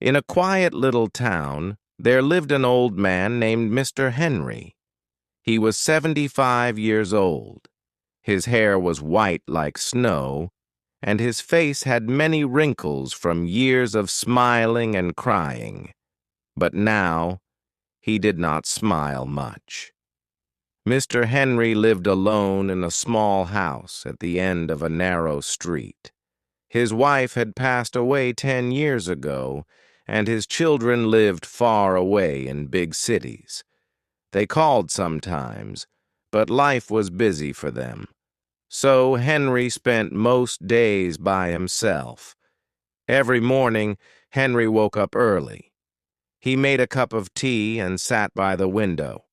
In a quiet little town, there lived an old man named Mr. Henry. He was 75 years old. His hair was white like snow, and his face had many wrinkles from years of smiling and crying. But now, he did not smile much. Mr. Henry lived alone in a small house at the end of a narrow street. His wife had passed away 10 years ago, and his children lived far away in big cities. They called sometimes, but life was busy for them. So Henry spent most days by himself. Every morning, Henry woke up early. He made a cup of tea and sat by the window.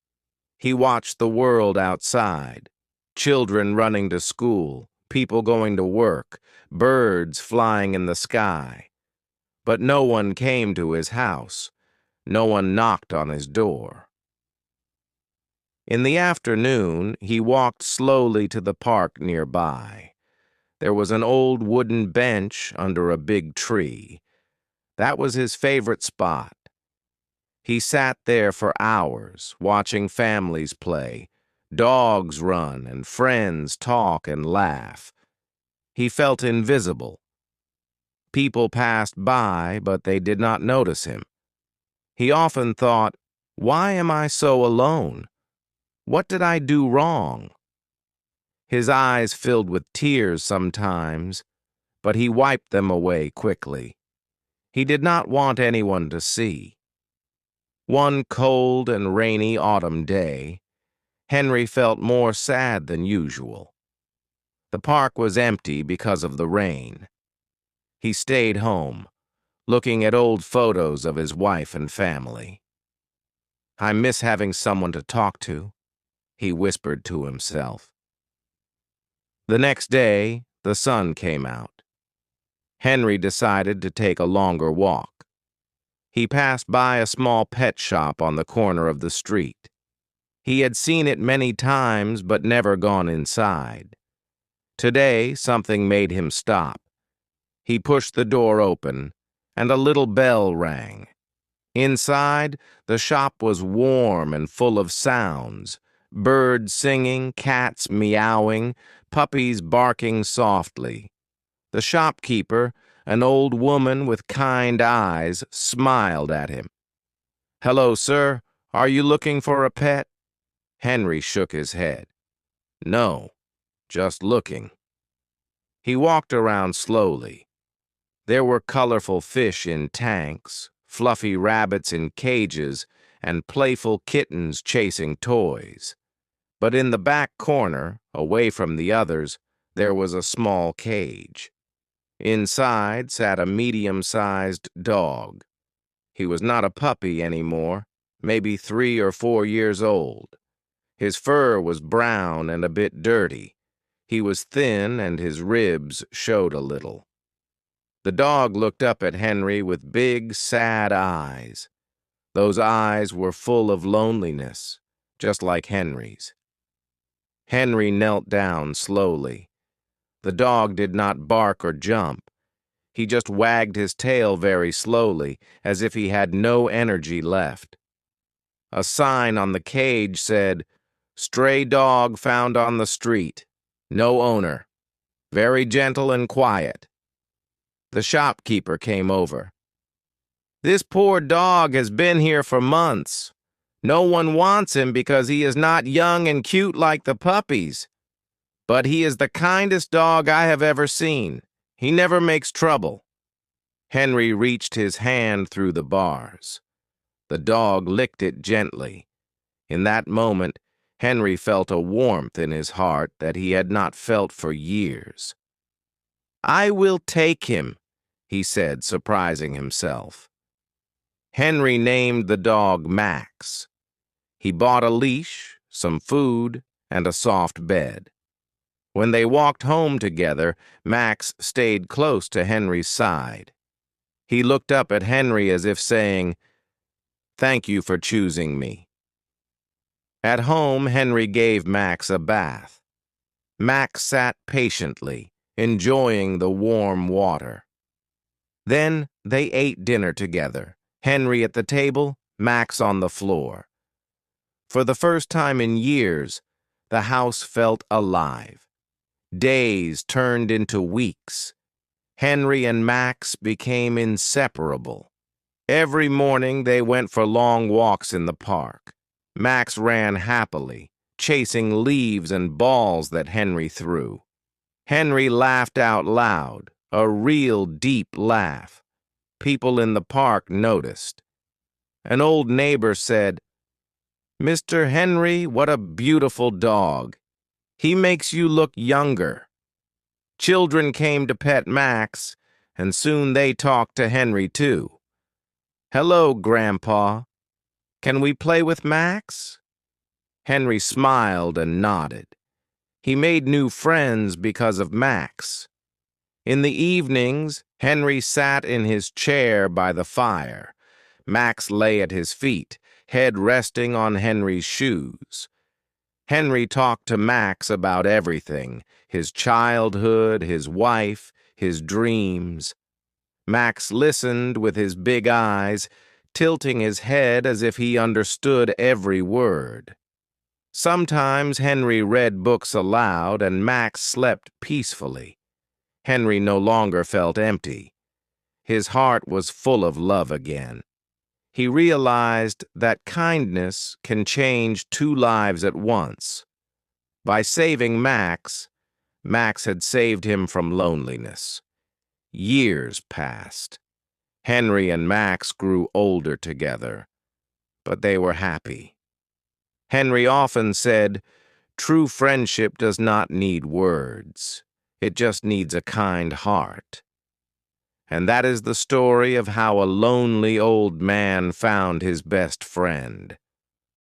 He watched the world outside, children running to school, people going to work, birds flying in the sky. But no one came to his house. No one knocked on his door. In the afternoon, he walked slowly to the park nearby. There was an old wooden bench under a big tree. That was his favorite spot. He sat there for hours, watching families play, dogs run, and friends talk and laugh. He felt invisible. People passed by, but they did not notice him. He often thought, "Why am I so alone? What did I do wrong?" His eyes filled with tears sometimes, but he wiped them away quickly. He did not want anyone to see. One cold and rainy autumn day, Henry felt more sad than usual. The park was empty because of the rain. He stayed home, looking at old photos of his wife and family. "I miss having someone to talk to," he whispered to himself. The next day, the sun came out. Henry decided to take a longer walk. He passed by a small pet shop on the corner of the street. He had seen it many times but never gone inside. Today, something made him stop. He pushed the door open, and a little bell rang. Inside, the shop was warm and full of sounds: birds singing, cats meowing, puppies barking softly. The shopkeeper, an old woman with kind eyes, smiled at him. "Hello, sir. Are you looking for a pet?" Henry shook his head. "No, just looking." He walked around slowly. There were colorful fish in tanks, fluffy rabbits in cages, and playful kittens chasing toys. But in the back corner, away from the others, there was a small cage. Inside sat a medium-sized dog. He was not a puppy anymore, maybe 3 or 4 years old. His fur was brown and a bit dirty. He was thin and his ribs showed a little. The dog looked up at Henry with big, sad eyes. Those eyes were full of loneliness, just like Henry's. Henry knelt down slowly. The dog did not bark or jump. He just wagged his tail very slowly, as if he had no energy left. A sign on the cage said, "Stray dog found on the street. No owner. Very gentle and quiet." The shopkeeper came over. "This poor dog has been here for months. No one wants him because he is not young and cute like the puppies. But he is the kindest dog I have ever seen. He never makes trouble." Henry reached his hand through the bars. The dog licked it gently. In that moment, Henry felt a warmth in his heart that he had not felt for years. "I will take him," he said, surprising himself. Henry named the dog Max. He bought a leash, some food, and a soft bed. When they walked home together, Max stayed close to Henry's side. He looked up at Henry as if saying, "Thank you for choosing me." At home, Henry gave Max a bath. Max sat patiently, enjoying the warm water. Then they ate dinner together, Henry at the table, Max on the floor. For the first time in years, the house felt alive. Days turned into weeks. Henry and Max became inseparable. Every morning they went for long walks in the park. Max ran happily, chasing leaves and balls that Henry threw. Henry laughed out loud, a real deep laugh. People in the park noticed. An old neighbor said, "Mr. Henry, what a beautiful dog. He makes you look younger." Children came to pet Max, and soon they talked to Henry too. "Hello, Grandpa. Can we play with Max?" Henry smiled and nodded. He made new friends because of Max. In the evenings, Henry sat in his chair by the fire. Max lay at his feet, head resting on Henry's shoes. Henry talked to Max about everything, his childhood, his wife, his dreams. Max listened with his big eyes, tilting his head as if he understood every word. Sometimes Henry read books aloud and Max slept peacefully. Henry no longer felt empty. His heart was full of love again. He realized that kindness can change two lives at once. By saving Max, Max had saved him from loneliness. Years passed. Henry and Max grew older together, but they were happy. Henry often said, "True friendship does not need words. It just needs a kind heart." And that is the story of how a lonely old man found his best friend.